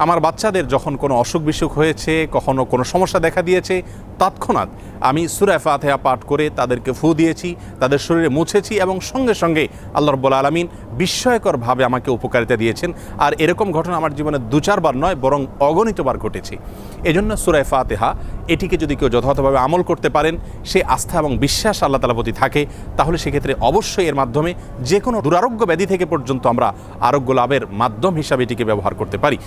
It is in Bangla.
আমার বাচ্চাদের যখন কোনো অসুখ বিসুখ হয়েছে, কখনো কোনো সমস্যা দেখা দিয়েছে, তৎক্ষণাৎ আমি সূরা ফাতিহা পাঠ করে তাদেরকে ফু দিয়েছি, তাদের শরীরে মুছেছি এবং সঙ্গে সঙ্গে আল্লাহ রাব্বুল আলামিন বিস্ময়করভাবে আমাকে উপকারিতা দিয়েছেন। আর এরকম ঘটনা আমার জীবনে 2-4 বার নয়, বরং অগণিতবার ঘটেছে। এজন্য সূরা ফাতিহা এটিকে যদি কেউ যথাযথভাবে আমল করতে পারেন, সে আস্থা এবং বিশ্বাস আল্লাহ তাআলার প্রতি থাকে, তাহলে সেক্ষেত্রে অবশ্যই এর মাধ্যমে যে কোনো দুরারোগ্য ব্যাধি থেকে পর্যন্ত আমরা আরোগ্য লাভের মাধ্যম হিসাবে এটিকে ব্যবহার করতে পারি।